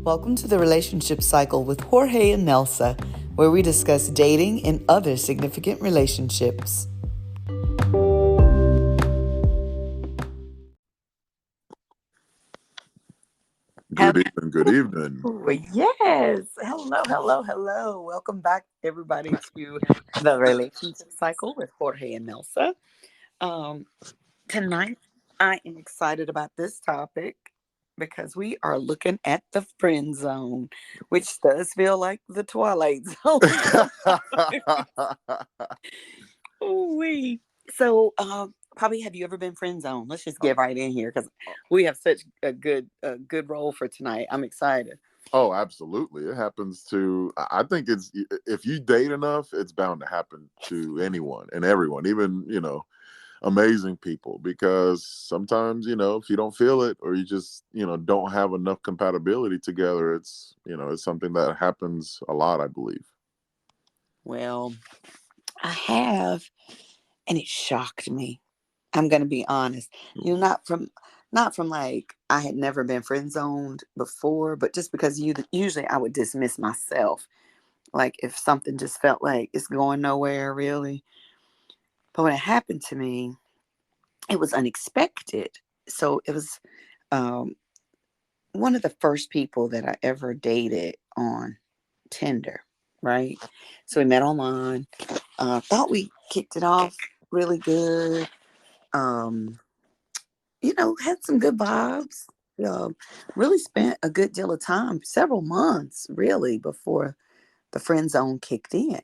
Welcome to the Relationship Cycle with Jorge and Nelsa, where we discuss dating and other significant relationships. Good evening, good evening. Yes. Hello. Welcome back, everybody, to the Relationship Cycle with Jorge and Nelsa. Tonight, I am excited about this topic because we are looking at the friend zone, which does feel like the Twilight Zone. Ooh-wee. So, Bobby, have you ever been friend zoned? Let's just get right in here because we have such a good role for tonight. I'm excited. Oh, absolutely. It happens to, I think it's, if you date enough, it's bound to happen to anyone and everyone, even, amazing people, because sometimes, if you don't feel it or you just, don't have enough compatibility together, it's, it's something that happens a lot, I believe. Well, I have, and it shocked me. I'm going to be honest. Not from like I had never been friend zoned before, but just because usually I would dismiss myself. Like if something just felt like it's going nowhere really. But when it happened to me, it was unexpected. So it was one of the first people that I ever dated on Tinder, right? So we met online. Thought we kicked it off really good. Um, had some good vibes. Really spent a good deal of time, several months really, before the friend zone kicked in.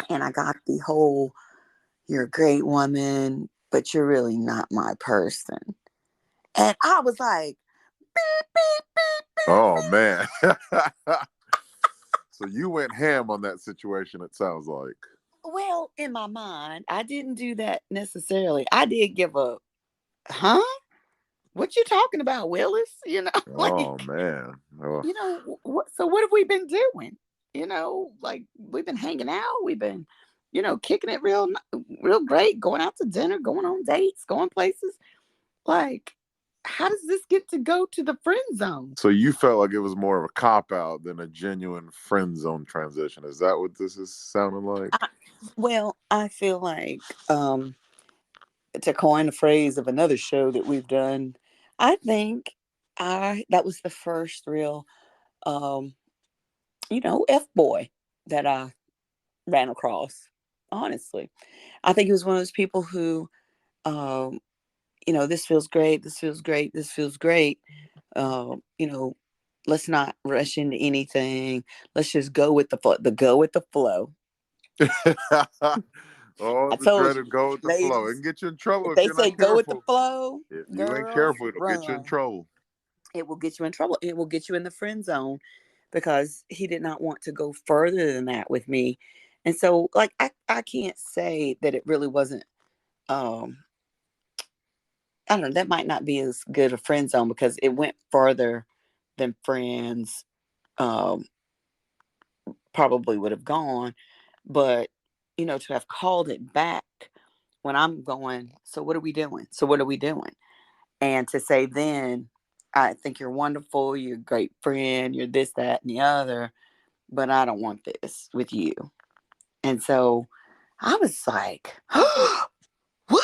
And I got the whole, you're a great woman, but you're really not my person. And I was like, beep, beep, beep, beep. Oh, man. So you went ham on that situation, it sounds like. Well, in my mind, I didn't do that necessarily. I did give a, huh? What you talking about, Willis? Oh, man. Oh. So what have we been doing? Like we've been hanging out. We've been, kicking it real great, going out to dinner, going on dates, going places. Like, how does this get to go to the friend zone? So you felt like it was more of a cop-out than a genuine friend zone transition. Is that what this is sounding like? I feel like, to coin a phrase of another show that we've done, I think that was the first real, F-boy that I ran across. Honestly, I think he was one of those people who, this feels great. This feels great. This feels great. Uh, you know, let's not rush into anything. Let's just go with the flow. Go with the flow. Oh, I the told dreaded you, go with the ladies, flow. It can get you in trouble if if they you're say not go with the careful. flow, If you ain't girl, careful, it'll get you in run. trouble. It will get you in trouble. It will get you in the friend zone because he did not want to go further than that with me. And so, like, I can't say that it really wasn't, um, I don't know, that might not be as good a friend zone because it went further than friends um, probably would have gone. But, to have called it back when I'm going, so what are we doing? So what are we doing? And to say then, I think you're wonderful, you're a great friend, you're this, that, and the other, but I don't want this with you. And so I was like, what? Oof.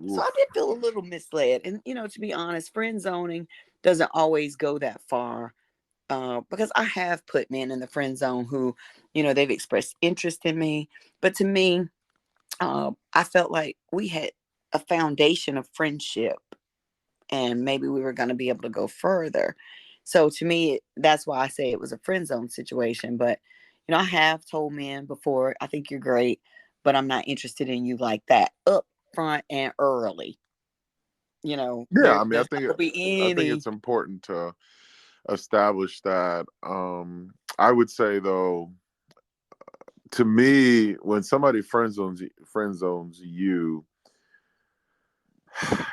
So I did feel a little misled. And, to be honest, friend zoning doesn't always go that far. Because I have put men in the friend zone who, they've expressed interest in me. But to me, I felt like we had a foundation of friendship and maybe we were going to be able to go further. So to me, that's why I say it was a friend zone situation. But, I have told men before, I think you're great, but I'm not interested in you like that up front and early. Yeah, I mean, There's not going to be I think any. it's important to establish that. I would say though, to me, when somebody friend zones you,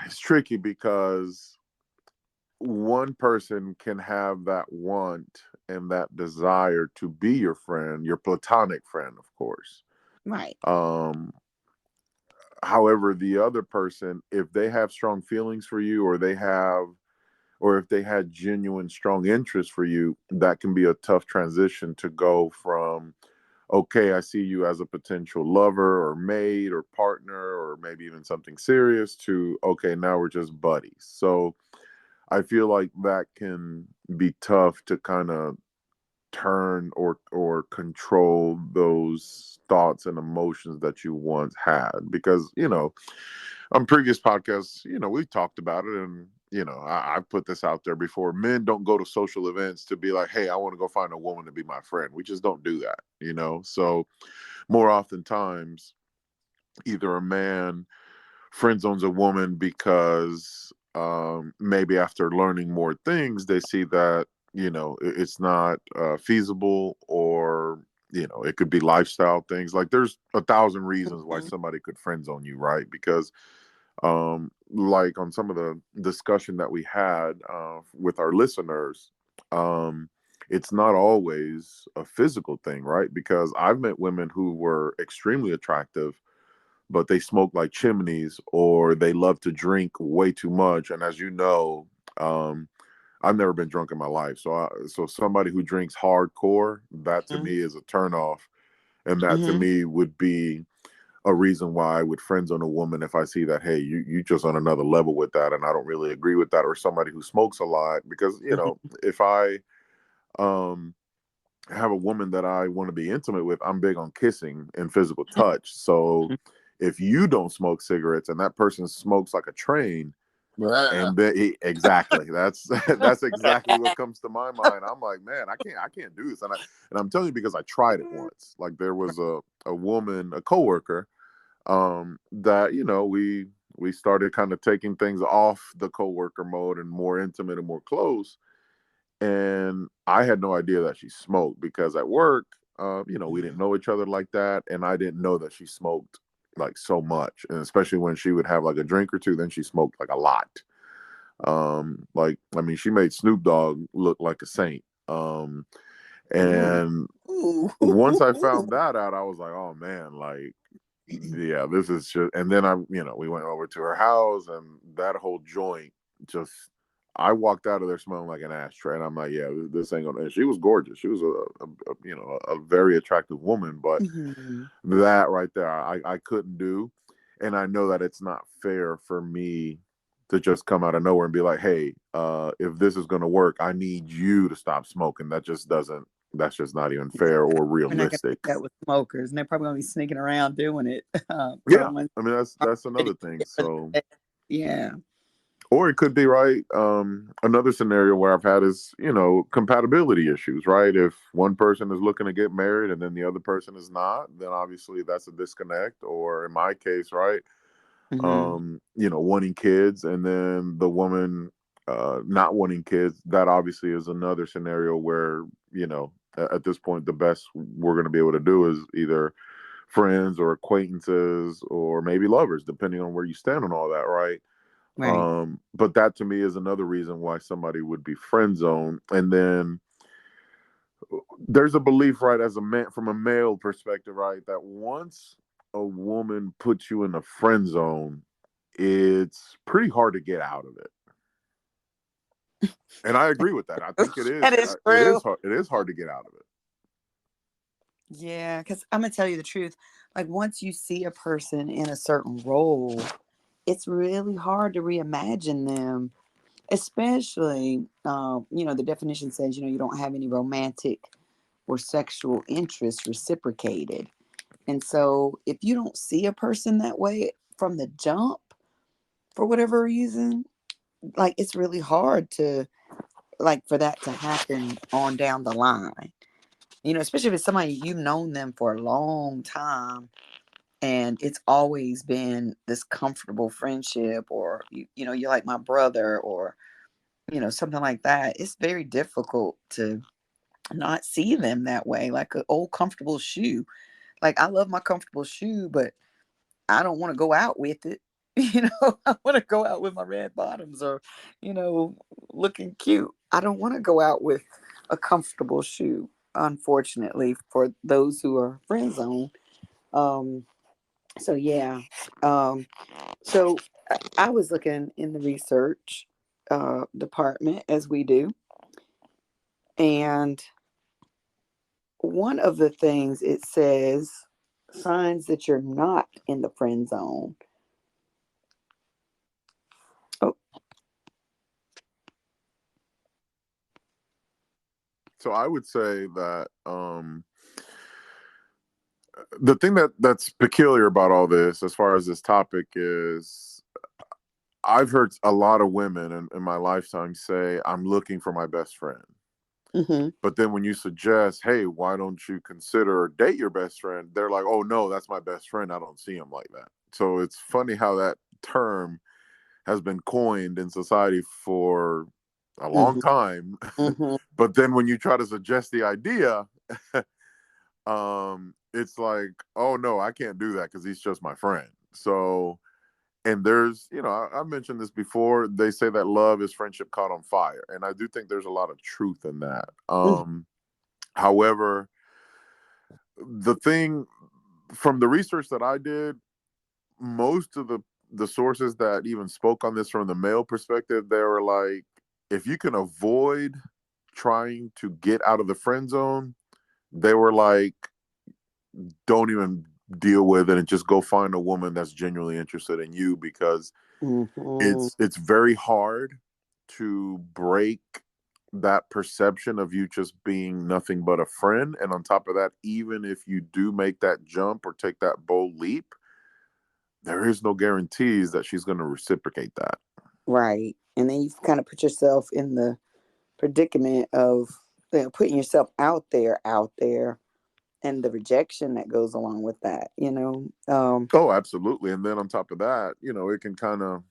it's tricky because one person can have that want and that desire to be your friend, your platonic friend, of course. Right. Um, However, the other person, if they have strong feelings for you or they have or if they had genuine strong interest for you, that can be a tough transition to go from, okay, I see you as a potential lover or mate or partner or maybe even something serious, to, okay, now we're just buddies. So I feel like that can be tough to kind of turn or control those thoughts and emotions that you once had, because on previous podcasts, we talked about it, and I've put this out there before. Men don't go to social events to be like, hey, I want to go find a woman to be my friend. We just don't do that. So more oftentimes, either a man friend zones a woman because maybe after learning more things, they see that it's not feasible, or it could be lifestyle things. Like, there's 1,000 reasons why Mhm. somebody could friend zone you, right? Because like on some of the discussion that we had with our listeners, um, it's not always a physical thing, right? Because I've met women who were extremely attractive, but they smoke like chimneys, or they love to drink way too much. And as you know, um, I've never been drunk in my life, so somebody who drinks hardcore, that to me is a turnoff, and that to Mhm. me would be a reason why I would friend zone a woman if I see that, hey, you just on another level with that, and I don't really agree with that. Or somebody who smokes a lot, because Mhm. if I um have a woman that I want to be intimate with, I'm big on kissing and physical touch. So if you don't smoke cigarettes and that person smokes like a train, Blah. and exactly, that's that's exactly what comes to my mind. I'm like, man, I can't do this, and I'm telling you, because I tried it once. Like, there was a woman, a coworker, that we started kind of taking things off the coworker mode and more intimate and more close, and I had no idea that she smoked, because at work, we didn't Mhm. know each other like that, and I didn't know that she smoked like so much, and especially when she would have like a drink or two, then she smoked like a lot. Like, I mean, she made Snoop Dogg look like a saint. Ooh. And Ooh. once I found that out, I was like, oh man, like, yeah, this is just. And then we went over to her house, and that whole joint just. I walked out of there smelling like an ashtray, and I'm like, yeah, this ain't gonna. And she was gorgeous. She was a very attractive woman, but Mhm. that right there, I couldn't do, and I know that it's not fair for me to just come out of nowhere and be like, hey, if this is gonna work, I need you to stop smoking. That just doesn't. That's just not even Yeah. fair or We're not gonna do realistic. that with smokers, and they're probably gonna be sneaking around doing it. Yeah, Curling I mean, that's another already thing. together. So, Yeah. or it could be, right. Another scenario where I've had is compatibility issues, right? If one person is looking to get married and then the other person is not, then obviously that's a disconnect. Or in my case, right, Mhm. wanting kids and then the woman not wanting kids, that obviously is another scenario where at this point the best we're going to be able to do is either friends or acquaintances or maybe lovers, depending on where you stand on all that, right? Right. But that to me is another reason why somebody would be friend zone. And then there's a belief, right, as a man, from a male perspective, right, that once a woman puts you in a friend zone, it's pretty hard to get out of it. And I agree with that. I think it That is. is It true. is hard. It is hard to get out of it. Yeah, because I'm gonna tell you the truth. Like, once you see a person in a certain role, it's really hard to reimagine them. Especially, the definition says, you don't have any romantic or sexual interest reciprocated. And so, if you don't see a person that way from the jump, for whatever reason, like, it's really hard to, like, for that to happen on down the line. Especially if it's somebody you've known them for a long time, and it's always been this comfortable friendship, or you're like my brother, or something like that. It's very difficult to not see them that way, like an old comfortable shoe. Like, I love my comfortable shoe, but I don't want to go out with it. I want to go out with my red bottoms, or you know looking cute. I don't want to go out with a comfortable shoe, unfortunately, for those who are friend zone. um so yeah. So I was looking in the research, department as we do. And one of the things it says, signs that you're not in the friend zone. Oh, So I would say that the thing that's peculiar about all this, as far as this topic, is I've heard a lot of women in my lifetime say, "I'm looking for my best friend." mm-hmm, But then when you suggest, "Hey, why don't you consider or date your best friend?" They're like, "Oh no, that's my best friend. I don't see him like that." So it's funny how that term has been coined in society for a long mm-hmm, time. mm-hmm. But then when you try to suggest the idea, it's like, "Oh no, I can't do that because he's just my friend." So, and there's, I mentioned this before. They say that love is friendship caught on fire, and I do think there's a lot of truth in that. However, the thing from the research that I did, most of the sources that even spoke on this from the male perspective, they were like, if you can avoid trying to get out of the friend zone, they were like, don't even deal with it and just go find a woman that's genuinely interested in you, because Mm-hmm. it's very hard to break that perception of you just being nothing but a friend. And on top of that, even if you do make that jump or take that bold leap, there is no guarantees that she's going to reciprocate that. Right. And then you kind of put yourself in the predicament of, putting yourself out there, and the rejection that goes along with that. Oh, absolutely. And then on top of that, it can kind of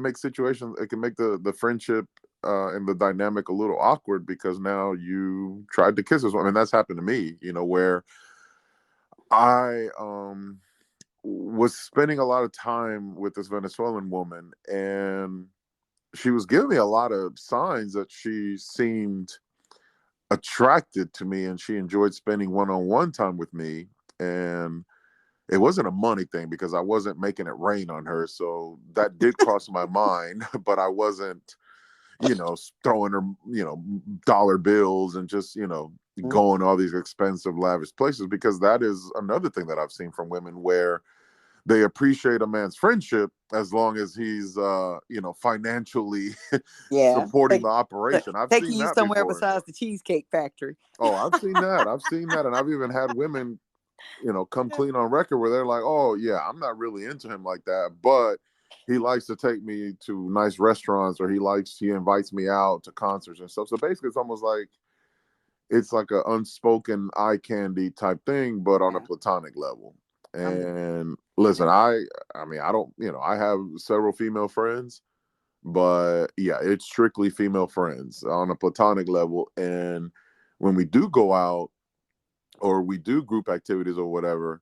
make situations. It can make the friendship and the dynamic a little awkward, because now you tried to kiss this one. I mean, that's happened to me. Where I was spending a lot of time with this Venezuelan woman, and she was giving me a lot of signs that she seemed attracted to me and she enjoyed spending one-on-one time with me. And it wasn't a money thing because I wasn't making it rain on her. So that did cross my mind, but I wasn't, throwing her, dollar bills and just, going all these expensive, lavish places, because that is another thing that I've seen from women, where they appreciate a man's friendship as long as he's, financially Yeah. supporting the operation. I've Taking seen you that somewhere before. besides the Cheesecake Factory. Oh, I've seen that. I've seen that. And I've even had women, come clean on record where they're like, "Oh yeah, I'm not really into him like that, but he likes to take me to nice restaurants, or he invites me out to concerts and stuff." So basically it's almost like it's like an unspoken eye candy type thing, but on a Yeah. platonic level. I'm the And listen, I mean, I don't, I have several female friends, but yeah, it's strictly female friends on a platonic level. And when we do go out or we do group activities or whatever,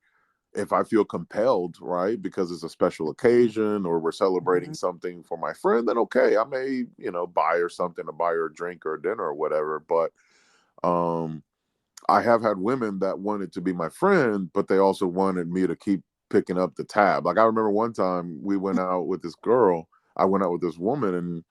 if I feel compelled, right, because it's a special occasion or we're celebrating Mhm. something for my friend, then okay, I may, buy her something, to buy her a drink or a dinner or whatever. But um I have had women that wanted to be my friend, but they also wanted me to keep picking up the tab. Like I remember one time we went out with this girl. I went out with this woman, and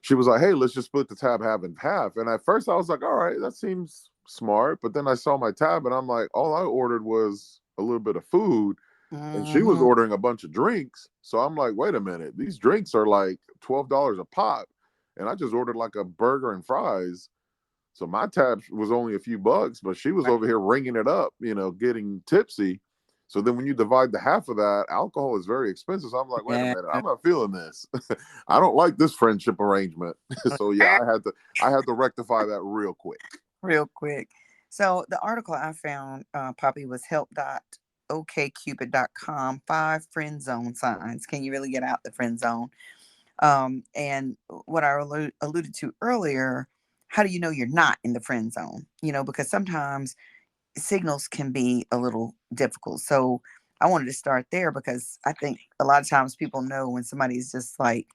she was like, "Hey, let's just split the tab half and half." And at first I was like, "All right, that seems smart." But then I saw my tab and I'm like, all I ordered was a little bit of food, and she was Mhm. ordering a bunch of drinks. So I'm like, wait a minute, these drinks are like $12 a pop. And I just ordered like a burger and fries. So my tab was only a few bucks, but she was Right. over here ringing it up, getting tipsy. So then when you divide the half of that, alcohol is very expensive. So I'm like, wait a Yeah. minute, I'm not feeling this. I don't like this friendship arrangement. So yeah, I had to rectify that real quick. Real quick. So the article I found, Poppy, was help.okcupid.com, 5 friend zone signs. Can you really get out the friend zone? And what I alluded to earlier, how do you know you're not in the friend zone? Because sometimes signals can be a little difficult. So I wanted to start there because I think a lot of times people know when somebody's just like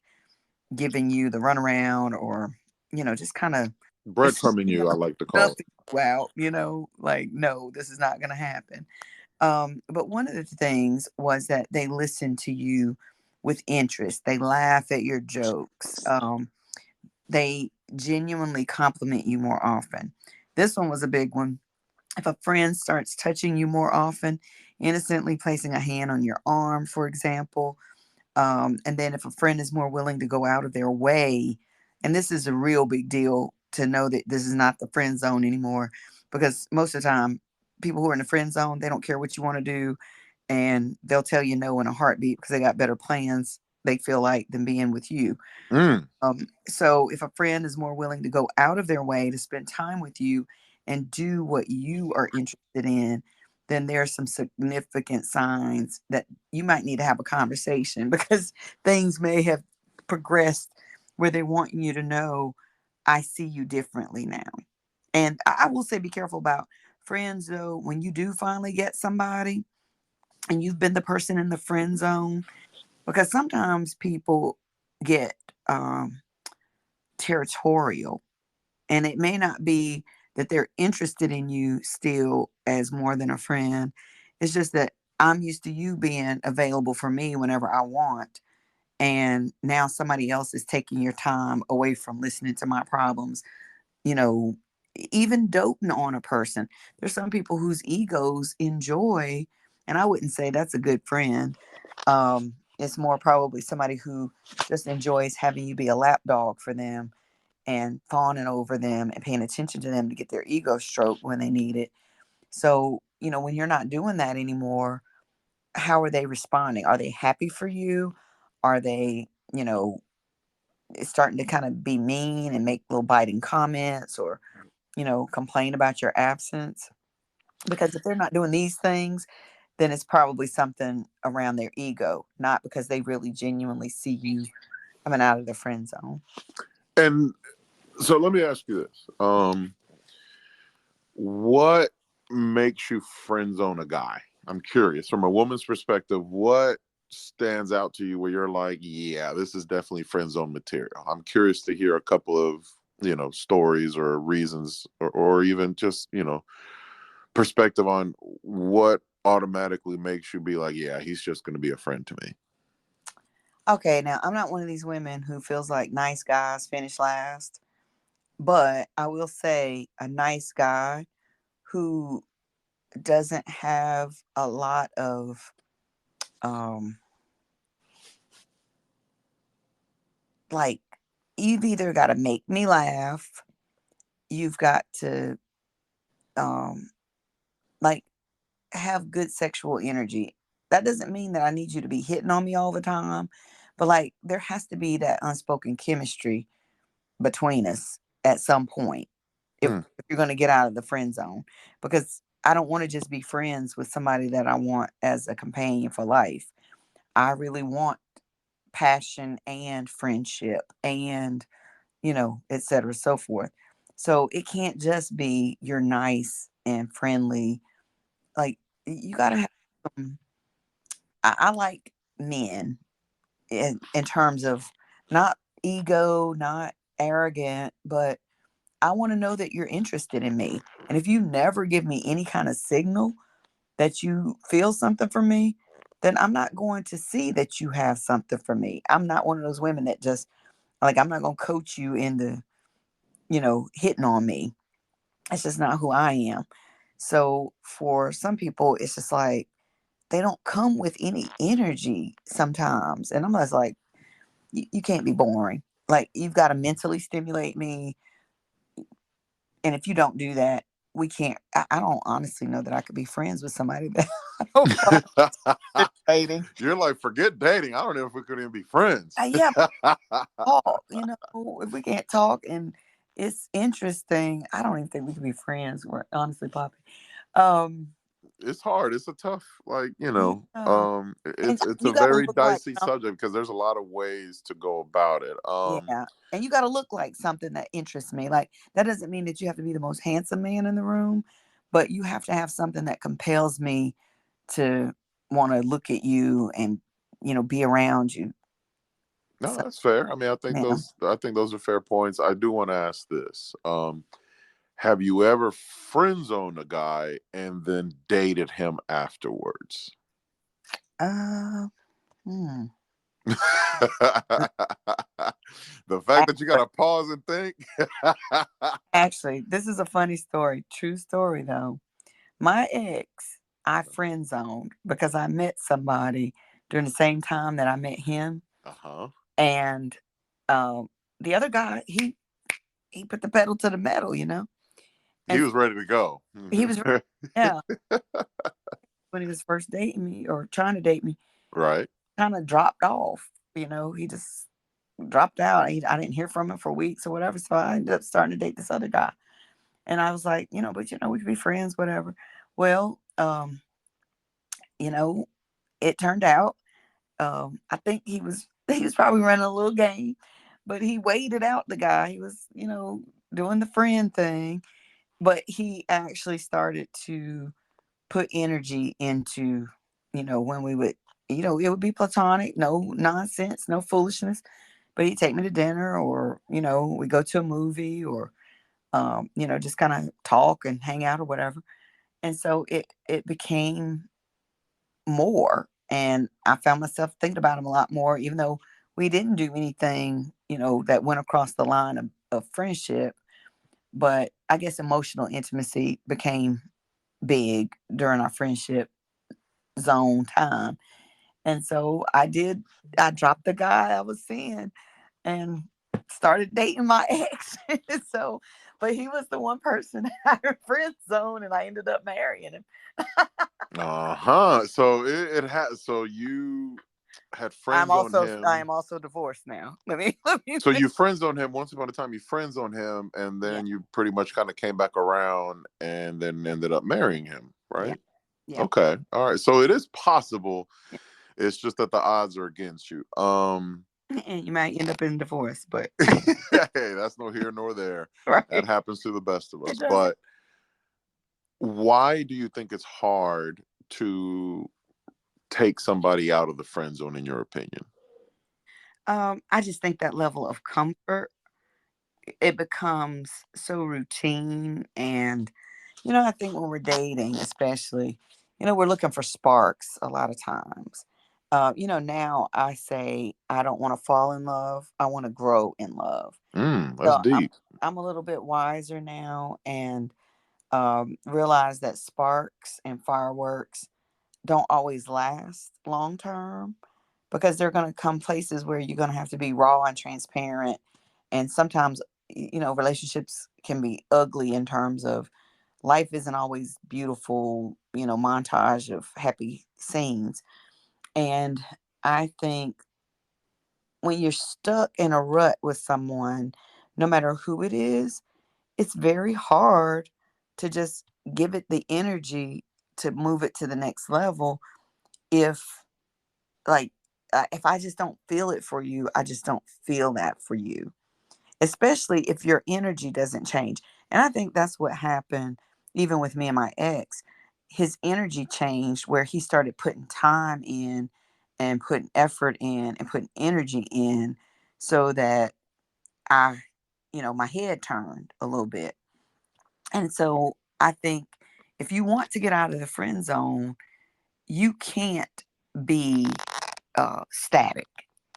giving you the runaround, or, just kind of, just, Breadcrumbing you, I like to call it. nothing. Wow, like, no, this is not going to happen. But one of the things was that they listen to you with interest. They laugh at your jokes. They genuinely compliment you more often. This one was a big one. If a friend starts touching you more often, innocently placing a hand on your arm, for example, and then if a friend is more willing to go out of their way, and this is a real big deal to know that this is not the friend zone anymore, because most of the time, people who are in the friend zone, they don't care what you want to do, and they'll tell you no in a heartbeat because they got better plans, they feel like, than being with you. Mm. So if a friend is more willing to go out of their way to spend time with you and do what you are interested in, then there are some significant signs that you might need to have a conversation because things may have progressed where they want you to know, I see you differently now. And I will say, be careful about friends though. When you do finally get somebody and you've been the person in the friend zone, because sometimes people get territorial, and it may not be that they're interested in you still as more than a friend. It's just that I'm used to you being available for me whenever I want, and now somebody else is taking your time away from listening to my problems, you know, even doting on a person. There's some people whose egos enjoy, and I wouldn't say that's a good friend. It's more probably somebody who just enjoys having you be a lapdog for them and fawning over them and paying attention to them to get their ego stroked when they need it. So, when you're not doing that anymore, how are they responding? Are they happy for you? Are they, starting to kind of be mean and make little biting comments, or, complain about your absence? Because if they're not doing these things, then it's probably something around their ego, not because they really genuinely see you coming out of the friend zone. And so let me ask you this. What makes you friend zone a guy? I'm curious. From a woman's perspective, what stands out to you where you're like, yeah, this is definitely friend zone material? I'm curious to hear a couple of, stories or reasons, or even just, perspective on what automatically makes you be like, yeah, he's just going to be a friend to me. Okay, now I'm not one of these women who feels like nice guys finish last, but I will say a nice guy who doesn't have a lot of um like, you've either got to make me laugh, you've got to um like have good sexual energy. That doesn't mean that I need you to be hitting on me all the time, but like there has to be that unspoken chemistry between us at some point Hmm. if you're going to get out of the friend zone, because I don't want to just be friends with somebody that I want as a companion for life. I really want passion and friendship and, et cetera, so forth. So it can't just be you're nice and friendly. Like, you got to have some. I like men in terms of not ego, not arrogant, but I want to know that you're interested in me. And if you never give me any kind of signal that you feel something for me, then I'm not going to see that you have something for me. I'm not one of those women that just, like, I'm not going to coach you into, hitting on me. It's just not who I am. So for some people, it's just like they don't come with any energy sometimes. And I'm just like, you can't be boring. Like, you've got to mentally stimulate me. And if you don't do that, we can't. I don't honestly know that I could be friends with somebody that I don't find dating. You're like, forget dating. I don't know if we could even be friends. Yeah, but talk. If we can't talk and it's interesting, I don't even think we can be friends. Honestly, Poppy. Um, It's hard. It's a tough, like, yeah, and it's a you got to very look like dicey something. subject because there's a lot of ways to go about it. Yeah, and you got to look like something that interests me. Like, that doesn't mean that you have to be the most handsome man in the room, but you have to have something that compels me to want to look at you and be around you. No, So that's fair. I mean, yeah. I think those are fair points. I do want to ask this. Have you ever friend zoned a guy and then dated him afterwards? Uh, hmm. The fact that you got to pause and think. Actually, this is a funny story. True story though. My ex, I friend zoned because I met somebody during the same time that I met him, Uh-huh. and um, the other guy, he put the pedal to the metal, He and was ready to go. he was, yeah, when he was first dating me or trying to date me, Right. kind of dropped off. He just dropped out. I didn't hear from him for weeks or whatever, so I ended up starting to date this other guy, and I was like, but we could be friends, whatever. Well, you know, it turned out. I think he was probably running a little game, but he waited out the guy. He was, doing the friend thing, but he actually started to put energy into, when we would, it would be platonic, no nonsense, no foolishness. But he'd take me to dinner, or we go to a movie, or just kind of talk and hang out or whatever. And so it became more. And I found myself thinking about him a lot more, even though we didn't do anything, that went across the line of friendship. But I guess emotional intimacy became big during our friendship zone time. And so I dropped the guy I was seeing and started dating my ex. So, but he was the one person I friend zone, and I ended up marrying him. Uh-huh. So it has. So you had friends on I him. am also divorced now. Let me So you friends on him once upon a time. You friends on him, and yeah, then you pretty much kind of came back around, and then ended up marrying him, yeah, right? yeah. Okay. All right. So it is possible. It's just that the odds are against you. And you might end up in divorce, but Hey, that's no here nor there. That right. happens to the best of It us. does. But why do you think it's hard to take somebody out of the friend zone, in your opinion? I just think that level of comfort, it becomes so routine. And I think when we're dating, especially, we're looking for sparks a lot of times. Now I say I don't want to fall in love. I want to grow in love. That's So I'm deep. I'm a little bit wiser now, and realize that sparks and fireworks don't always last long term, because they're going to come places where you're going to have to be raw and transparent. And sometimes, relationships can be ugly in terms of life isn't always beautiful, montage of happy scenes. And I think when you're stuck in a rut with someone, no matter who it is, it's very hard to just give it the energy to move it to the next level. If like if I just don't feel it for you, I just don't feel that for you, especially if your energy doesn't change. And I think that's what happened even with me and my ex. His energy changed, where he started putting time in, and putting effort in, and putting energy in, so that I, my head turned a little bit. And so I think if you want to get out of the friend zone, you can't be static.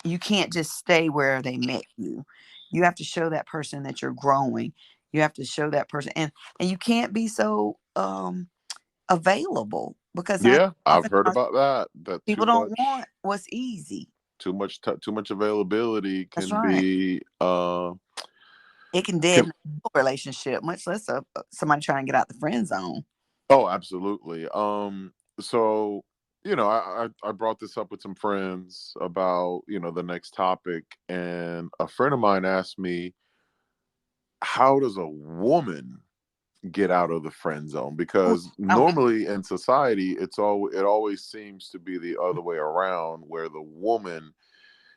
You can't just stay where they met you. You have to show that person that you're growing. You have to show that person, and you can't be so available, because Yeah, I've heard oftentimes about that. That people don't want what's easy. too much availability That's can right. be It can can deaden a relationship, much less somebody trying to get out the friend zone. oh, absolutely. So I brought this up with some friends about the next topic, and a friend of mine asked me, how does a woman get out of the friend zone? Ooh, Because oh, normally in society, it always seems to be the other way around, where the woman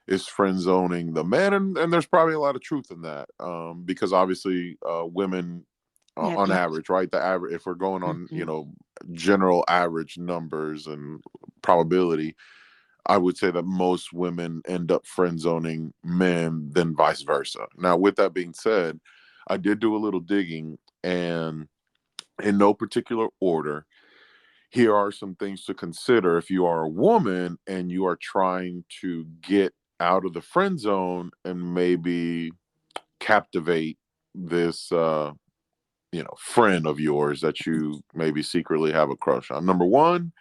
is friend zoning the man, and there's probably a lot of truth in that, because obviously women, yeah, on yeah. average, right, the average, if we're going on Mhm. general average numbers and probability, I would say that most women end up friend zoning men than vice versa. Now, with that being said, I did do a little digging, and in no particular order, here are some things to consider if you are a woman and you are trying to get out of the friend zone and maybe captivate this friend of yours that you maybe secretly have a crush on. Number one,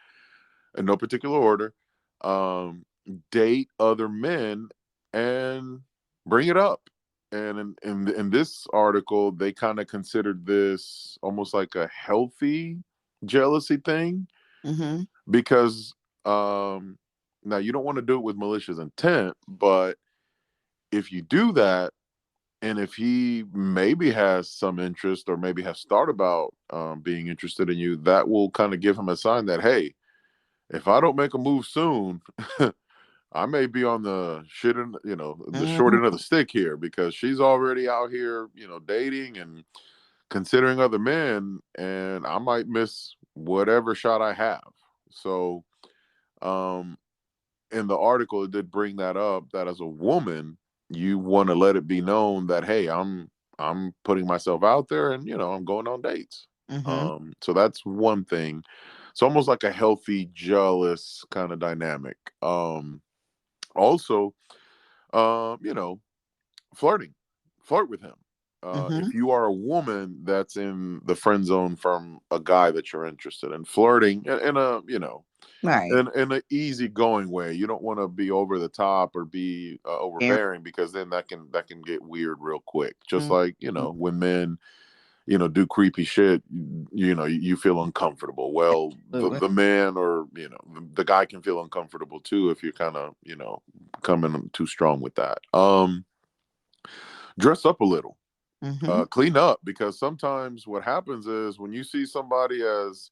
in no particular order, um, date other men and bring it up. And in this article, they kind of considered this almost like a healthy jealousy thing Mm-hmm. because now you don't want to do it with malicious intent, but if you do that, and if he maybe has some interest or maybe has thought about being interested in you, that will kind of give him a sign that, hey, if I don't make a move soon, I may be on the the short Mm-hmm. end of the stick here because she's already out here, dating and considering other men, and I might miss whatever shot I have. So, um, in the article, it did bring that up that as a woman, you want to let it be known that, hey, I'm putting myself out there, and I'm going on dates. Mm-hmm. So that's one thing. It's almost like a healthy, jealous kind of dynamic. Also, you know, flirting, flirt with him. Mm-hmm. If you are a woman that's in the friend zone from a guy that you're interested in, flirting in a Right. in an easygoing way. You don't want to be over the top or be Very. overbearing because then that can get weird real quick. Just Mm-hmm. like when men do creepy shit, you feel uncomfortable. Well, Absolutely. the man or the guy can feel uncomfortable too if you're kind of coming too strong with that. Dress up a little, Mm-hmm. clean up, because sometimes what happens is when you see somebody as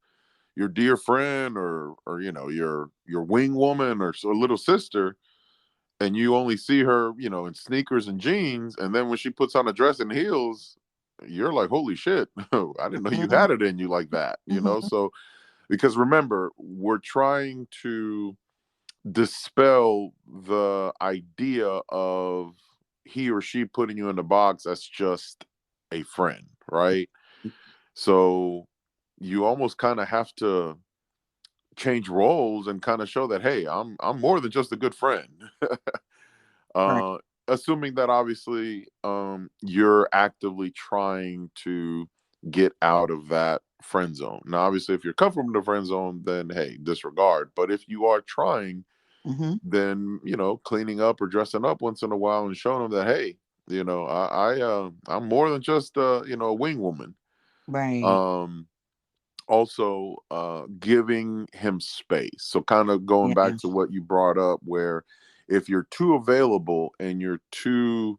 your dear friend or your wing woman or little sister, and you only see her in sneakers and jeans, and then when she puts on a dress and heels, you're like, holy shit, I didn't know you Mm-hmm. had it in you like that. Mm-hmm. So because remember, we're trying to dispel the idea of he or she putting you in the box as just a friend, right? So you almost kind of have to change roles and kind of show that, hey, I'm more than just a good friend. Right. uh Assuming that obviously you're actively trying to get out of that friend zone. Now obviously if you're comfortable in the friend zone, then hey, disregard. But if you are trying, Mm-hmm. then cleaning up or dressing up once in a while and showing them that, hey, I'm more than just a wing woman. Right. um Also, giving him space. So kind of going back Yeah. to what you brought up, where if you're too available and you're too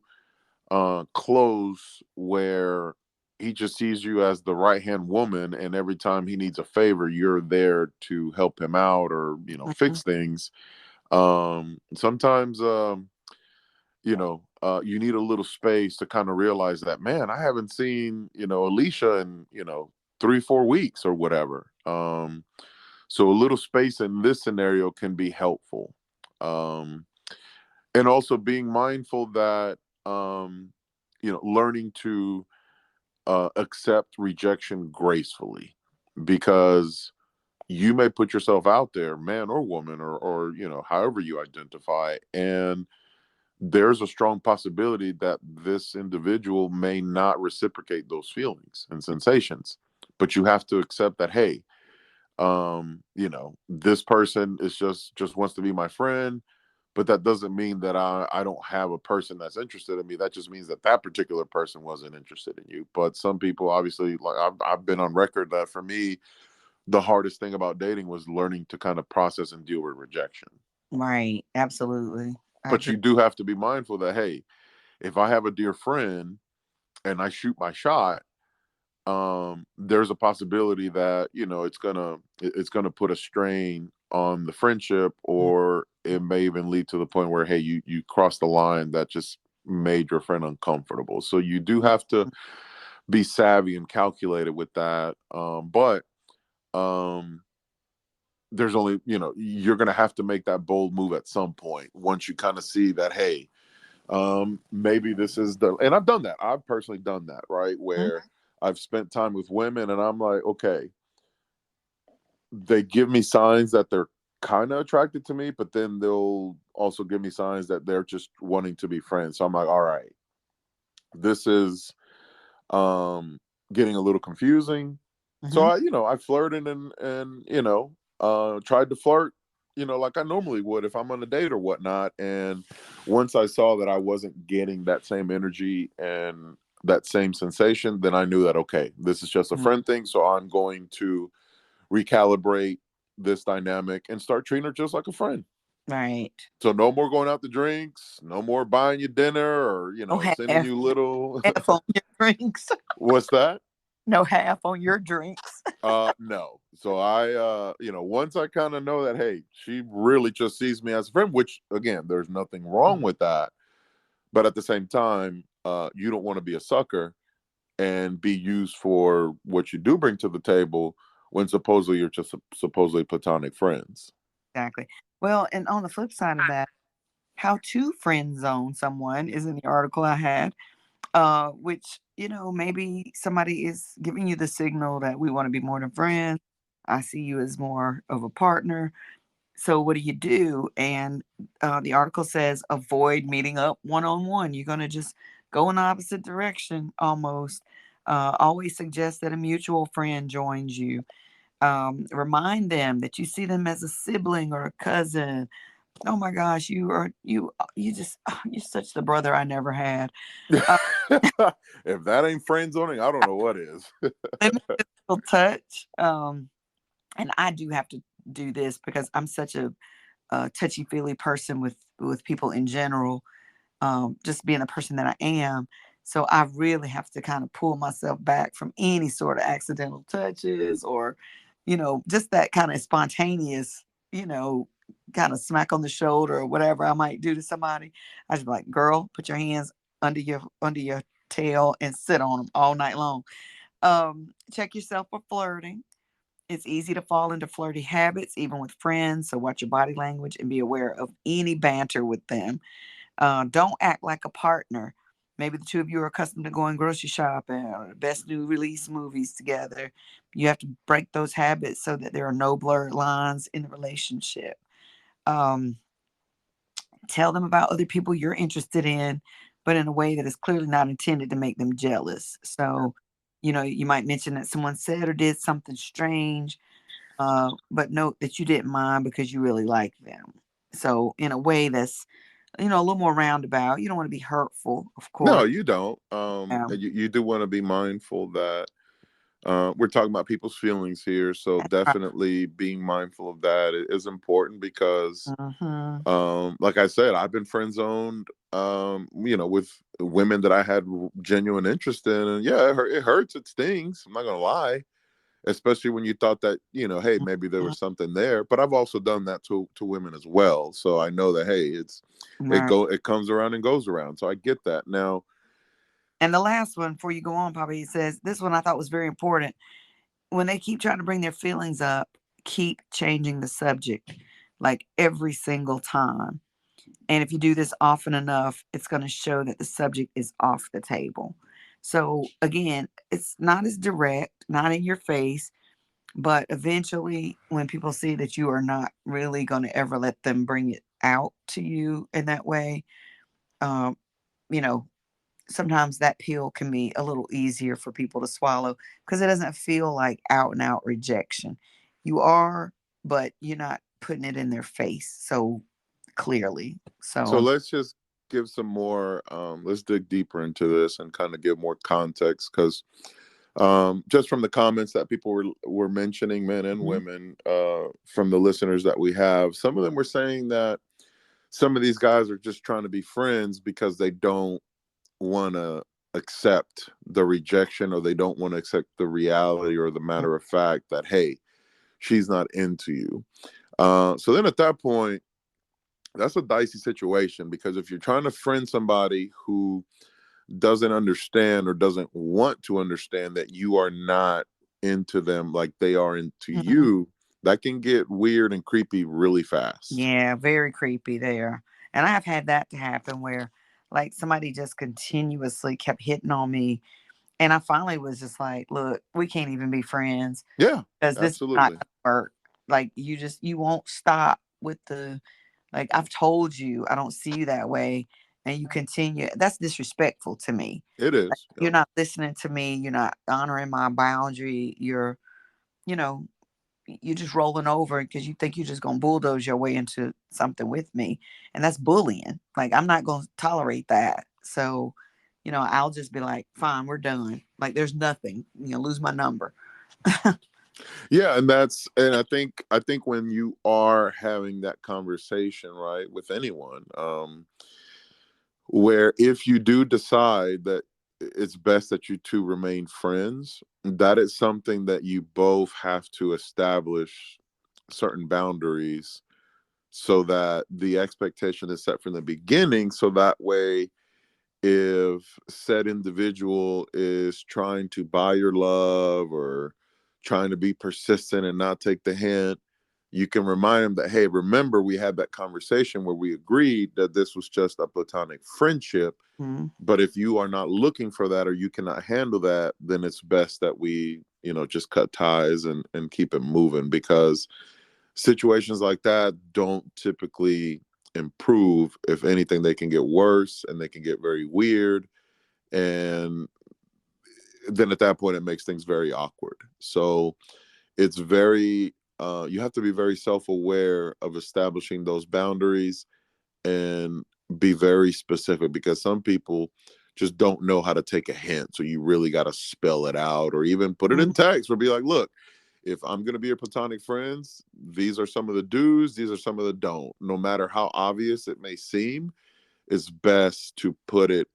close, where he just sees you as the right hand woman, and every time he needs a favor, you're there to help him out or Mm-hmm. fix things. Sometimes you need a little space to kind of realize that, man, I haven't seen Alicia in 3-4 weeks or whatever. So a little space in this scenario can be helpful. um and also being mindful that learning to accept rejection gracefully, because you may put yourself out there, man or woman, or however you identify, and there's a strong possibility that this individual may not reciprocate those feelings and sensations. But you have to accept that, hey, this person is just wants to be my friend, but that doesn't mean that I don't have a person that's interested in me. That just means that that particular person wasn't interested in you. But some people, obviously, like I've been on record that for me, the hardest thing about dating was learning to kind of process and deal with rejection. Right. Absolutely. I But agree. you do have to be mindful that, hey, if I have a dear friend and I shoot my shot, there's a possibility that it's gonna put a strain on the friendship, or it may even lead to the point where, hey, you cross the line that just made your friend uncomfortable. So you do have to be savvy and calculated with that. But um, there's only you're gonna have to make that bold move at some point once you kind of see that, hey, maybe this is the, and I've done that. I've personally done that, right? Mm-hmm. Where I've spent time with women and I'm like, okay, they give me signs that they're kind of attracted to me, but then they'll also give me signs that they're just wanting to be friends. So I'm like, all right, this is getting a little confusing. So Hmm. I flirted and tried to flirt, like I normally would if I'm on a date or whatnot. And once I saw that I wasn't getting that same energy and that same sensation, then I knew that okay, this is just a friend thing. So I'm going to recalibrate this dynamic and start treating her just like a friend. Right. So no more going out to drinks, no more buying you dinner or No sending half, you little half on your drinks. what's that? No half on your drinks. No. So I once I kind of know that hey, she really just sees me as a friend, which again, there's nothing wrong with that. But at the same time, you don't want to be a sucker and be used for what you do bring to the table when supposedly you're just supposedly platonic friends. Exactly. Well, and on the flip side of that, how to friend zone someone is in the article I had, which, maybe somebody is giving you the signal that we want to be more than friends. I see you as more of a partner. So what do you do? And the article says avoid meeting up one on one. You're going to just go in the opposite direction almost. Always suggest that a mutual friend joins you. Remind them that you see them as a sibling or a cousin. Oh my gosh, you just you're such the brother I never had. Uh, If that ain't friend zoning, I don't know what is. Let me just a little touch. And I do have to do this because I'm such a touchy feely person with people in general. Just being the person that I am. So I really have to kind of pull myself back from any sort of accidental touches or, just that kind of spontaneous, you know, kind of smack on the shoulder or whatever I might do to somebody. I just be like, girl, put your hands under your tail and sit on them all night long. Check yourself for flirting. It's easy to fall into flirty habits, even with friends. So watch your body language and be aware of any banter with them. Don't act like a partner. Maybe the two of you are accustomed to going grocery shopping or the best new release movies together. You have to break those habits so that there are no blurred lines in the relationship. Um, Tell them about other people you're interested in, but in a way that is clearly not intended to make them jealous. So, you might mention that someone said or did something strange, but note that you didn't mind because you really like them. So, in a way that's a little more roundabout. You don't want to be hurtful, of No, course. you don't. Yeah, You do want to be mindful that we're talking about people's feelings here. So that's right. definitely being mindful of that is important because, Mm-hmm. like I said, I've been friend zoned, with women that I had genuine interest in. And yeah, it hurts. It stings. I'm not going to lie. Especially when you thought that, hey, maybe there was something there. But I've also done that to women as well. So I know that, hey, Right. it comes around and goes around. So I get that. Now, And the last one, before you go on, Papa, he says this one I thought was very important. When they keep trying to bring their feelings up, keep changing the subject, like every single time. And if you do this often enough, it's going to show that the subject is off the table. So again, it's not as direct, not in your face. But eventually, when people see that you are not really going to ever let them bring it out to you in that way, um, you know, sometimes that pill can be a little easier for people to swallow because it doesn't feel like out and out rejection. You are, but you're not putting it in their face so clearly. so So, let's just give some more, let's dig deeper into this and kind of give more context because just from the comments that people were mentioning, men and mhm, women, from the listeners that we have, some of them were saying that some of these guys are just trying to be friends because they don't want to accept the rejection or they don't want to accept the reality or the matter of fact that hey, she's not into you. So then at that point, that's a dicey situation because if you're trying to friend somebody who doesn't understand or doesn't want to understand that you are not into them like they are into mhm. you, that can get weird and creepy really fast. Yeah, very creepy there. And I've had that to happen where like somebody just continuously kept hitting on me. And I finally was just like, look, we can't even be friends Yeah, because this is not absolutely. going to work. Like you won't stop with the, like, I've told you I don't see you that way, and you continue. That's disrespectful to me. It Like, is. you're not listening to me. You're not honoring my boundary. You know, you're just rolling over because you think you're just gonna bulldoze your way into something with me, and that's bullying. Like, I'm not gonna tolerate that. So, I'll just be like, fine, we're done. Like, there's nothing. Lose my number. Yeah, and I think when you are having that conversation, right, with anyone, where if you do decide that it's best that you two remain friends, that is something that you both have to establish certain boundaries so that the expectation is set from the beginning, so that way if said individual is trying to buy your love or trying to be persistent and not take the hint, you can remind them that, hey, remember we had that conversation where we agreed that this was just a platonic friendship. Mhm. But if you are not looking for that or you cannot handle that, then it's best that we, just cut ties and keep it moving, because situations like that don't typically improve. If anything, they can get worse and they can get very weird. And then at that point, it makes things very awkward. So it's very, you have to be very self aware of establishing those boundaries and be very specific, because some people just don't know how to take a hint. So you really got to spell it out or even put it in Mhm. text or be like, look, if I'm going to be your platonic friends, these are some of the do's, these are some of the don't. No matter how obvious it may seem, it's best to put it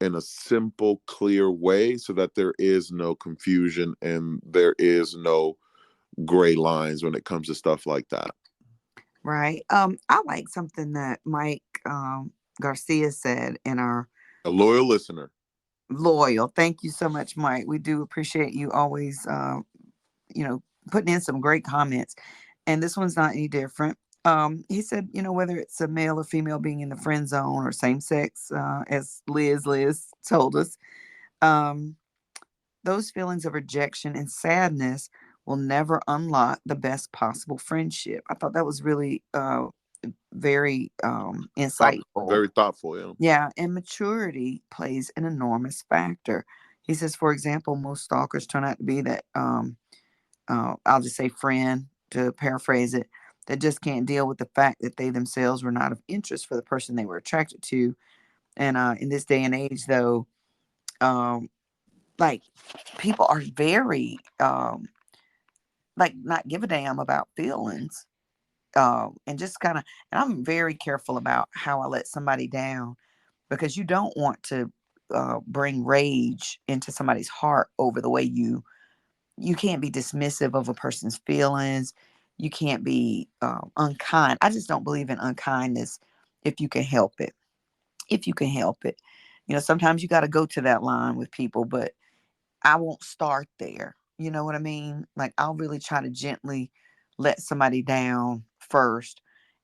in a simple, clear way so that there is no confusion and there is no gray lines when it comes to stuff like that. Right. I like something that Mike Garcia said in our A loyal listener. loyal. Thank you so much, Mike. We do appreciate you always, you know, putting in some great comments. And this one's not any different. He said, whether it's a male or female being in the friend zone or same sex, as Liz told us, um, those feelings of rejection and sadness will never unlock the best possible friendship. I thought that was really very insightful. Very thoughtful. Yeah. Yeah, and maturity plays an enormous factor. He says, for example, most stalkers turn out to be that, I'll just say friend to paraphrase it, that just can't deal with the fact that they themselves were not of interest for the person they were attracted to. And in this day and age, though, um, like, people are very like, not give a damn about feelings, and just kind of, and I'm very careful about how I let somebody down, because you don't want to bring rage into somebody's heart over the way you can't be dismissive of a person's feelings. You can't be unkind. I just don't believe in unkindness if you can help it. If you can help it, sometimes you got to go to that line with people, but I won't start there. You know what I mean? Like, I'll really try to gently let somebody down first.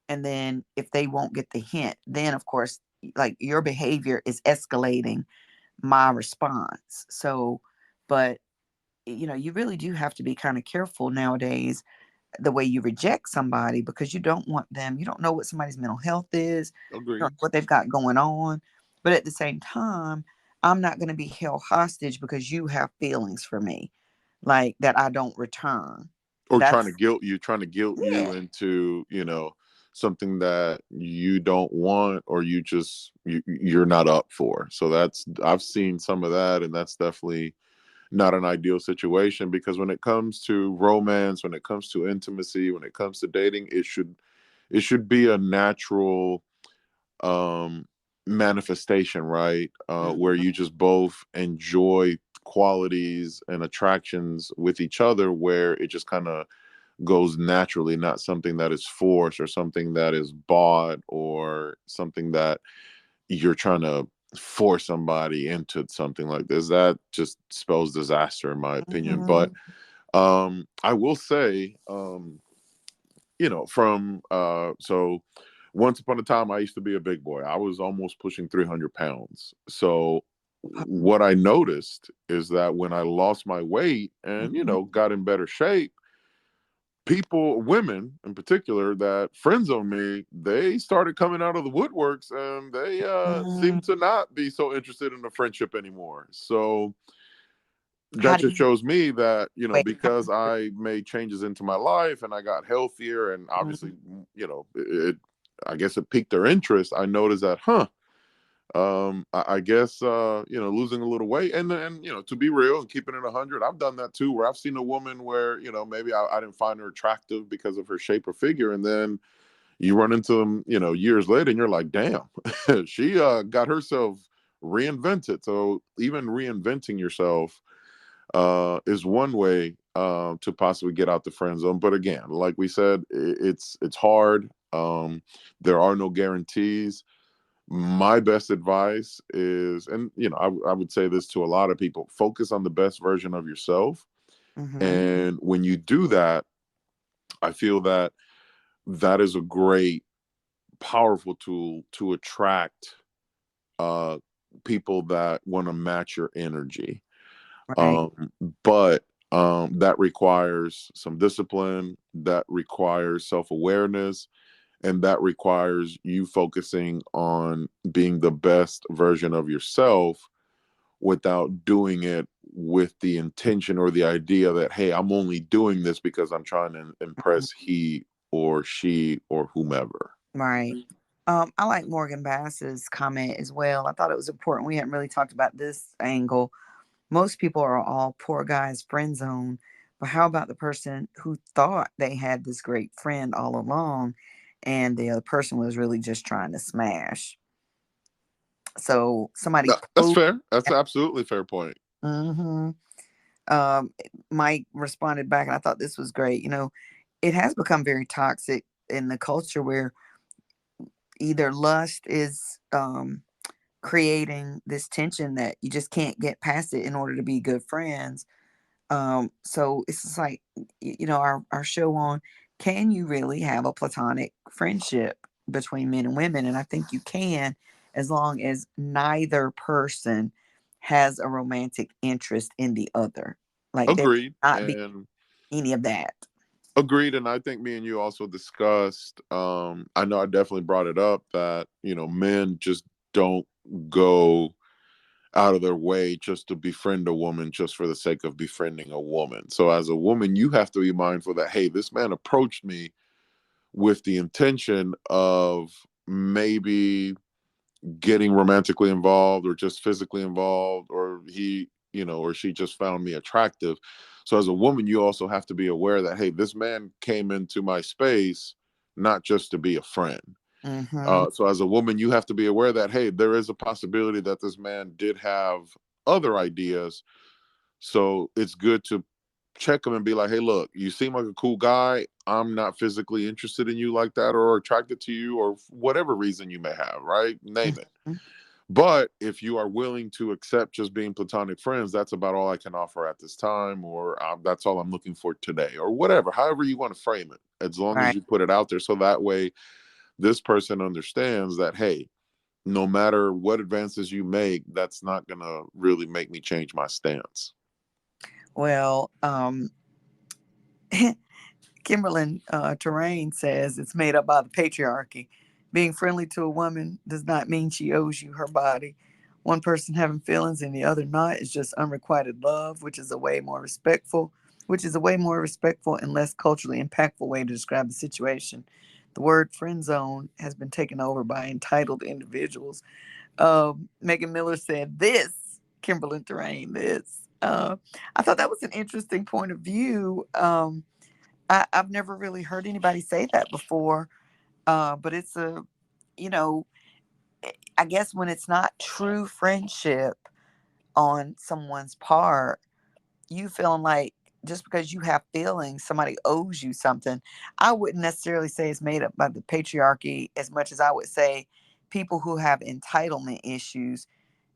And then if they won't get the hint, then of course, like, your behavior is escalating my response. So, but you really do have to be kind of careful nowadays the way you reject somebody, because you don't know what somebody's mental health is, you don't know Agreed. what they've got going on. But at the same time, I'm not going to be held hostage because you have feelings for me, like, that I don't return. Or That's, trying to guilt you yeah. into, something that you don't want or you're not up for. So that's, I've seen some of that, and that's definitely not an ideal situation, because when it comes to romance, when it comes to intimacy, when it comes to dating, it should be a natural um manifestation, right? Where Mhm. you just both enjoy qualities and attractions with each other, where it just kind of goes naturally, not something that is forced or something that is bought or something that you're trying to force somebody into something like this. That just spells disaster, in my opinion. But Mhm. I will say, from so once upon a time, I used to be a big boy. I was almost pushing 300 pounds. So what I noticed is that when I lost my weight and Mhm. got in better shape, people, women in particular, that friend zone me, they started coming out of the woodworks, and they seem Mm, to not be so interested in the friendship anymore. So how that do just you shows me that, wait? because I made changes into my life and I got healthier, and Mhm, obviously, I guess it piqued their interest. I noticed that, I guess, losing a little weight, and to be real and keeping it 100, I've done that too, where I've seen a woman where, maybe I didn't find her attractive because of her shape or figure, and then you run into them, years later, and you're like, damn, she got herself reinvented. So even reinventing yourself is one way to possibly get out the friend zone. But again, like we said, it's hard. There are no guarantees. My best advice is, and I would say this to a lot of people: focus on the best version of yourself. mhm, And when you do that, I feel that that is a great, powerful tool to attract uh, people that want to match your energy. right. Um, but that requires some discipline, that requires self awareness, and that requires you focusing on being the best version of yourself without doing it with the intention or the idea that, hey, I'm only doing this because I'm trying to Mhm, impress he or she or whomever. right. I like Morgan Bass's comment as well. I thought it was important. We hadn't really talked about this angle. Most people are all poor guy's friend zone, but how about the person who thought they had this great friend all along, and the other person was really just trying to smash? So somebody That's posed. fair. That's absolutely fair point. Mm-hmm. um, Mike responded back, and I thought this was great. It has become very toxic in the culture where either lust is creating this tension that you just can't get past it in order to be good friends. So it's just like, our show on, can you really have a platonic friendship between men and women? And I think you can, as long as neither person has a romantic interest in the other. Like there Agreed. not be And any of that. agreed. And I think me and you also discussed, I know I definitely brought it up that, men just don't go out of their way just to befriend a woman just for the sake of befriending a woman. So as a woman, you have to be mindful that, hey, this man approached me with the intention of maybe getting romantically involved or just physically involved, or or she just found me attractive. So as a woman, you also have to be aware that, hey, this man came into my space not just to be a friend. Mm-hmm. So as a woman, you have to be aware that, hey, there is a possibility that this man did have other ideas. So it's good to check him and be like, hey, look, you seem like a cool guy. I'm not physically interested in you like that, or attracted to you, or whatever reason you may have, right? Name it. Mm-hmm. But if you are willing to accept just being platonic friends, that's about all I can offer at this time, or that's all I'm looking for today, or whatever, however you want to frame it, as long as Right. you put it out there. So that way, this person understands that, hey, no matter what advances you make, that's not going to really make me change my stance. Well, Kimberlyn Terrain says it's made up by the patriarchy. Being friendly to a woman does not mean she owes you her body. One person having feelings and the other not is just unrequited love, which is a way more respectful and less culturally impactful way to describe the situation. The word friend zone has been taken over by entitled individuals. Megan Miller said this, Kimberlyn Terrain, this. I thought that was an interesting point of view. I've never really heard anybody say that before. But it's you know, I guess when it's not true friendship on someone's part, you feeling like just because you have feelings, somebody owes you something. I wouldn't necessarily say it's made up by the patriarchy as much as I would say people who have entitlement issues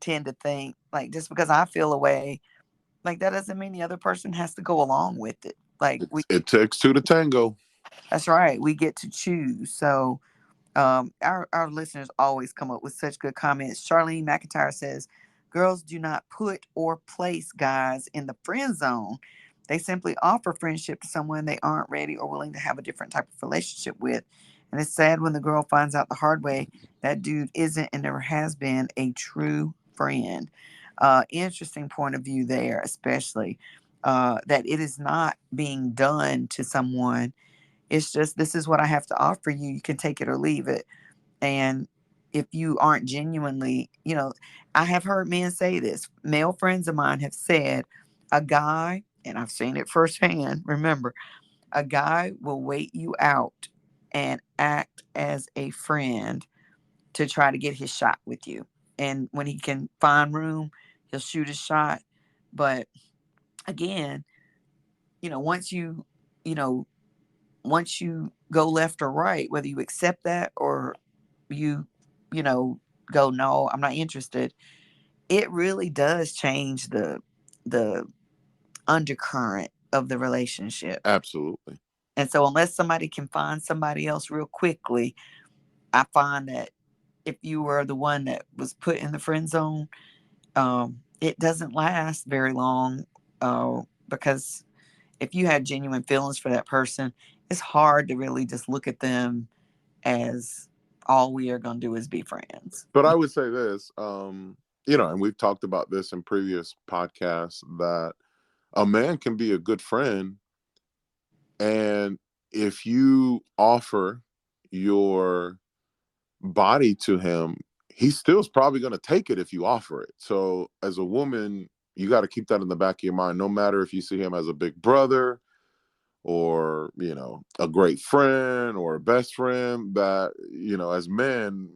tend to think like just because I feel a way, like that doesn't mean the other person has to go along with it. Like It takes two to tango. that's right. We get to choose. So our listeners always come up with such good comments. Charlene McIntyre says, "Girls do not put or place guys in the friend zone. They simply offer friendship to someone they aren't ready or willing to have a different type of relationship with. And it's sad when the girl finds out the hard way that dude isn't and never has been a true friend. Interesting point of view there, especially that it is not being done to someone. It's just, this is what I have to offer you. You can take it or leave it. And if you aren't genuinely, I have heard men say this. Male friends of mine have said a guy, and I've seen it firsthand, remember, a guy will wait you out and act as a friend to try to get his shot with you. And when he can find room, he'll shoot his shot. But again, once you know, once you go left or right, whether you accept that or you, you know, go, no, I'm not interested, it really does change the undercurrent of the relationship. Absolutely. And so unless somebody can find somebody else real quickly, I find that if you were the one that was put in the friend zone, it doesn't last very long. Because if you had genuine feelings for that person, it's hard to really just look at them as all we are going to do is be friends. But I would say this, and we've talked about this in previous podcasts, that a man can be a good friend, and if you offer your body to him, he still's probably going to take it if you offer it. So as a woman, you got to keep that in the back of your mind, no matter if you see him as a big brother or, a great friend or a best friend, that, as men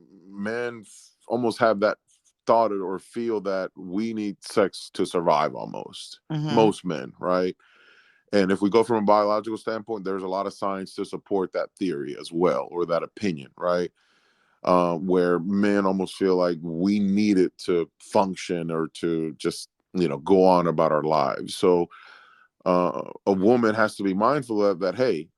almost have that thought or feel that we need sex to survive almost. Mm-hmm. Most men, right? And if we go from a biological standpoint, there's a lot of science to support that theory as well, or that opinion, right? Where men almost feel like we need it to function or to just, go on about our lives. So a woman has to be mindful of that. Hey,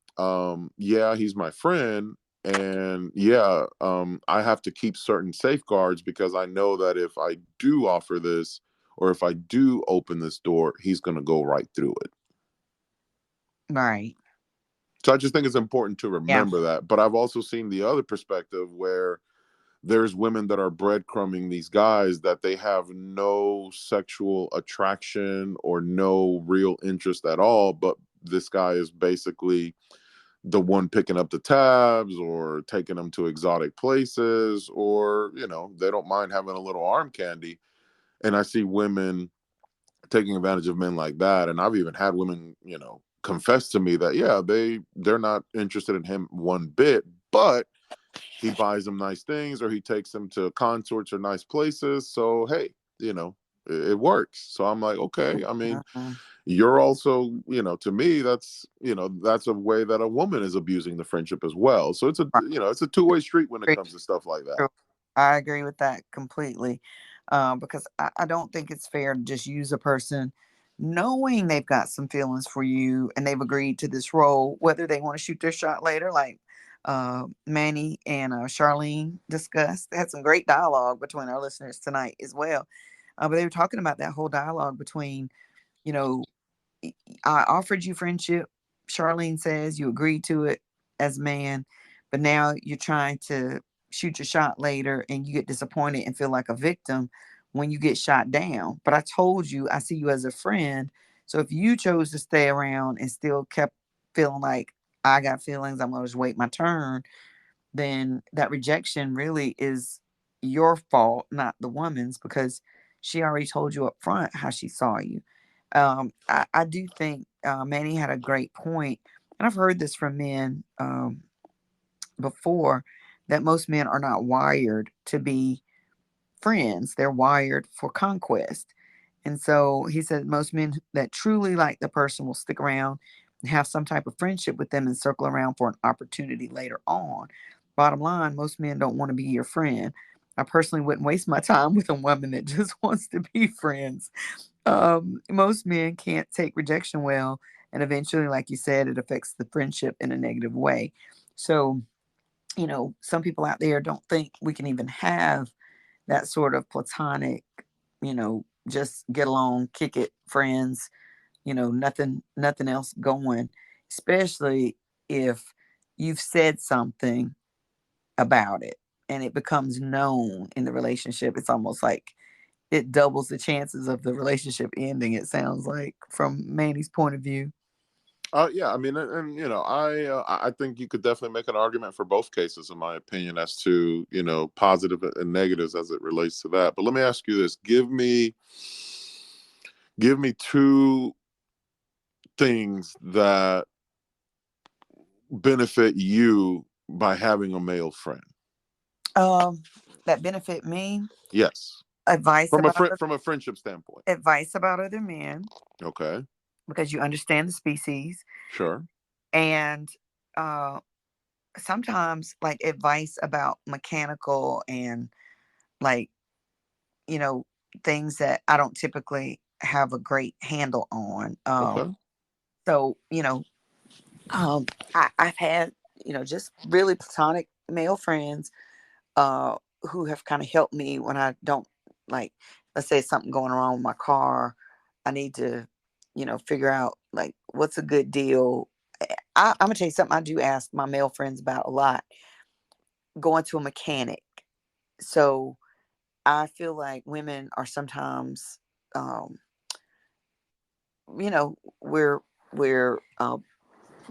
yeah, he's my friend. And yeah, I have to keep certain safeguards, because I know that if I do offer this, or if I do open this door, he's going to go right through it. Right. So I just think it's important to Yeah. remember that. But I've also seen the other perspective, where there's women that are breadcrumbing these guys, that they have no sexual attraction or no real interest at all, but this guy is basically the one picking up the tabs or taking them to exotic places, or they don't mind having a little arm candy. And I see women taking advantage of men like that, and I've even had women confess to me that, yeah, they're not interested in him one bit, but he buys them nice things, or he takes them to concerts or nice places. So hey, it works. So I'm like, okay. I mean, Uh-uh. you're also, to me, that's a way that a woman is abusing the friendship as well. So Right. it's a two-way street when it Agree. comes to stuff like that. True. I agree with that completely. Because I don't think it's fair to just use a person knowing they've got some feelings for you and they've agreed to this role, whether they want to shoot their shot later, like Manny and Charlene discussed. They had some great dialogue between our listeners tonight as well. But they were talking about that whole dialogue between, you know, I offered you friendship. Charlene says you agreed to it as a man, but now you're trying to shoot your shot later and you get disappointed and feel like a victim when you get shot down. But I told you I see you as a friend. So if you chose to stay around and still kept feeling like I got feelings, I'm going to just wait my turn, then that rejection really is your fault, not the woman's, because she already told you up front how she saw you. I do think Manny had a great point, and I've heard this from men before, that most men are not wired to be friends, they're wired for conquest. And so he said most men that truly like the person will stick around and have some type of friendship with them and circle around for an opportunity later on. Bottom line, most men don't want to be your friend. I personally wouldn't waste my time with a woman that just wants to be friends. Most men can't take rejection well, and eventually, like you said, it affects the friendship in a negative way. So, some people out there don't think we can even have that sort of platonic, just get along, kick it, friends, nothing else going, especially if you've said something about it and it becomes known in the relationship. It's almost like it doubles the chances of the relationship ending, it sounds like, from Manny's point of view. Yeah, I mean, and I think you could definitely make an argument for both cases, in my opinion, as to positive and negatives as it relates to that. But let me ask you this: give me two things that benefit you by having a male friend. um that benefit me. Yes, advice from a about friend, oth- from a friendship standpoint. Advice about other men, Okay, because you understand the species. sure. And uh sometimes, like, advice about mechanical and, like, you know things that I don't typically have a great handle on. Okay. So, um I've had, just really platonic male friends uh who have kind of helped me when I don't, like, let's say something going wrong with my car. I need to, figure out, like, what's a good deal. I'm gonna tell you something I do ask my male friends about a lot: going to a mechanic. So I feel like women are sometimes, um, we're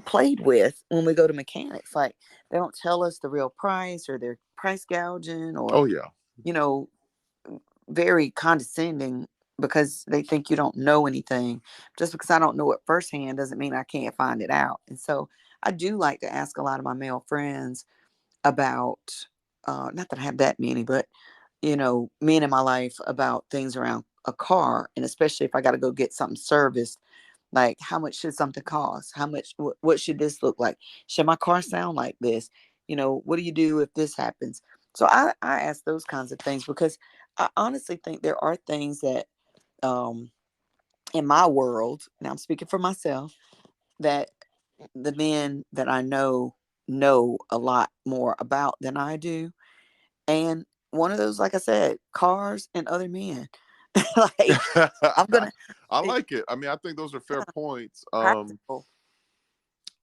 played with when we go to mechanics. Like, they don't tell us the real price, or they're price gouging, or Oh yeah. you know very condescending, because they think you don't know anything. Just because I don't know it firsthand doesn't mean I can't find it out. And so I do like to ask a lot of my male friends about, not that I have that many, but men in my life, about things around a car, and especially if I got to go get something serviced. Like, how much should something cost? How much? What should this look like? Should my car sound like this? What do you do if this happens? So I ask those kinds of things, because I honestly think there are things that, um, in my world, now I'm speaking for myself, that the men that I know a lot more about than I do. And one of those, like I said, cars and other men. Like, I'm gonna I it's like it. I mean, I think those are fair points. practical.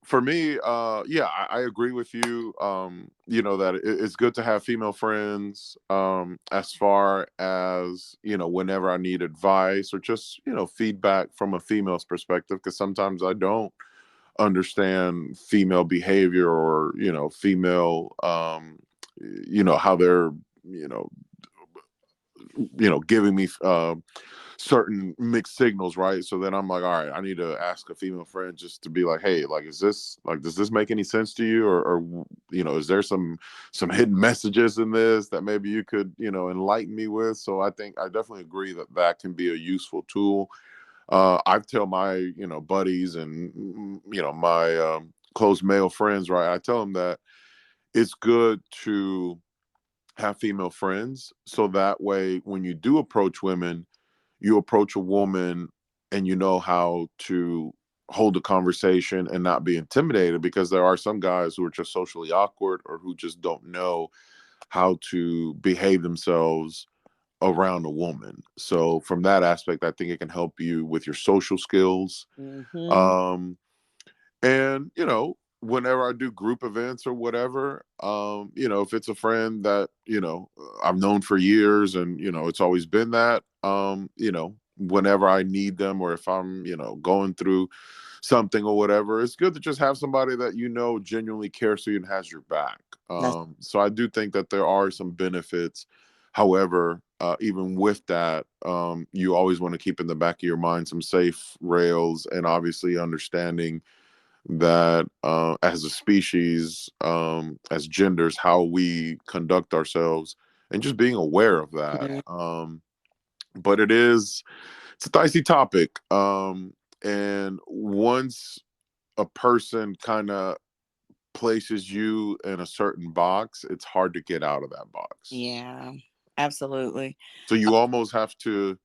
For me, yeah, I agree with you. That it's good to have female friends. As far as whenever I need advice or just feedback from a female's perspective, because sometimes I don't understand female behavior, or female, how they're you know giving me certain mixed signals, right? So then I'm like, all right, I need to ask a female friend just to be like, hey, like, is this, like, does this make any sense to you, or is there some hidden messages in this that maybe you could enlighten me with? So I think I definitely agree that that can be a useful tool. I tell my buddies and my close male friends, right? I tell them that it's good to have female friends, so that way when you do approach women, you approach a woman and you know how to hold a conversation and not be intimidated, because there are some guys who are just socially awkward, or who just don't know how to behave themselves around a woman. So from that aspect, I think it can help you with your social skills. Hmm. um and whenever I do group events or whatever, if it's a friend that I've known for years, and it's always been that, whenever I need them, or if I'm going through something or whatever, it's good to just have somebody that genuinely cares for you and has your back. That's So I do think that there are some benefits. However, even with that, you always want to keep in the back of your mind some safe rails, and obviously understanding that as a species, as genders, how we conduct ourselves, and just being aware of that. mhm. But it's a dicey topic. And once a person kind of places you in a certain box, it's hard to get out of that box. Yeah, absolutely. So you almost have to,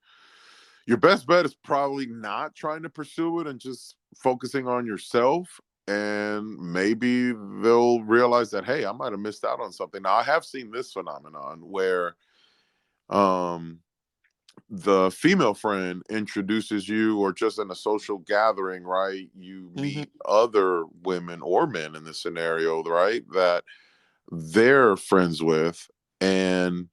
your best bet is probably not trying to pursue it and just focusing on yourself. And maybe they'll realize that, hey, I might have missed out on something. Now, I have seen this phenomenon where um the female friend introduces you, or just in a social gathering, right? You Hmm. meet other women or men in this scenario, right? That they're friends with, and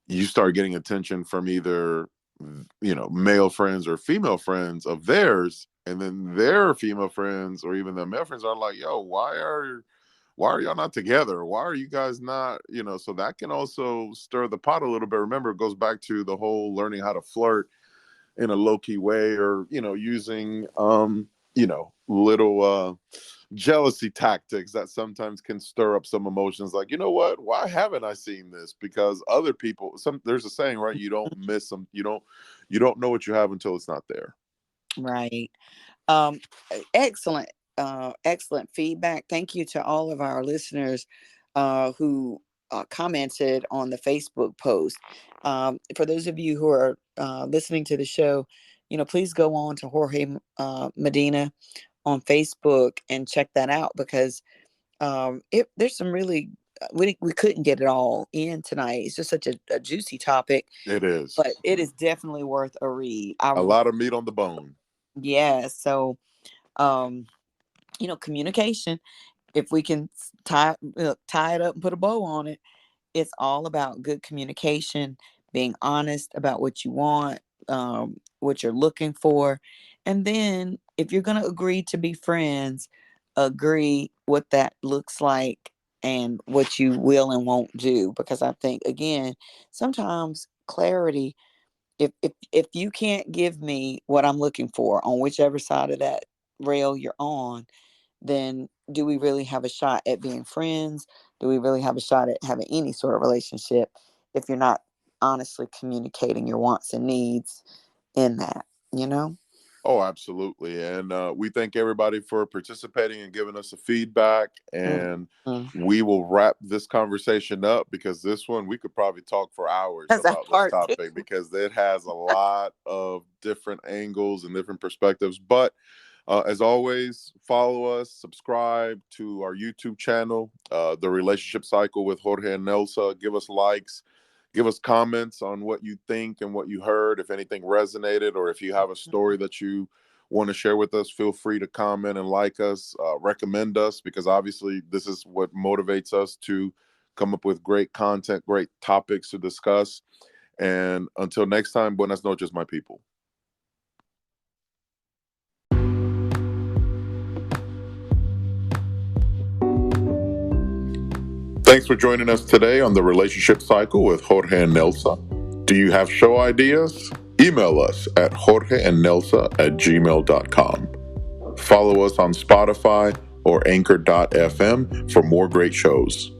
you start getting attention from either, male friends or female friends of theirs, and then their female friends or even the male friends are like, yo, why are y'all not together? Why are you guys not, so that can also stir the pot a little bit. Remember, it goes back to the whole learning how to flirt in a low-key way, or using little jealousy tactics that sometimes can stir up some emotions, like, you know what, why haven't I seen this? Because other people, there's a saying, right? You don't miss them, you don't know what you have until it's not there. Right. Um, excellent, excellent feedback. Thank you to all of our listeners who commented on the Facebook post. For those of you who are listening to the show, please go on to Jorge Medina on Facebook and check that out, because there's some really we couldn't get it all in tonight. It's just such a juicy topic, It is but it is definitely worth a read. a lot of meat on the bone. Yeah. So um communication, if we can tie it up and put a bow on it, it's all about good communication, being honest about what you want, what you're looking for. And then if you're going to agree to be friends, agree what that looks like and what you will and won't do. Because I think, again, sometimes clarity, if you can't give me what I'm looking for on whichever side of that rail you're on, then do we really have a shot at being friends? Do we really have a shot at having any sort of relationship if you're not honestly communicating your wants and needs in that, you know? Oh, absolutely. And we thank everybody for participating and giving us a feedback. And Mhm. we will wrap this conversation up, because this one we could probably talk for hours That's a about this part two. topic, because it has a lot of different angles and different perspectives. But as always, follow us, subscribe to our YouTube channel, The Relationship Cycle with Jorge and Nelsa. Give us likes, give us comments on what you think and what you heard. If anything resonated, or if you have a story that you want to share with us, feel free to comment and like us, recommend us, because obviously this is what motivates us to come up with great content, great topics to discuss. And until next time, buenas noches, my people. Thanks for joining us today on The Relationship Cycle with Jorge and Nelsa. Do you have show ideas? Email us at jorgeandnelsa@gmail.com. Follow us on Spotify or anchor.fm for more great shows.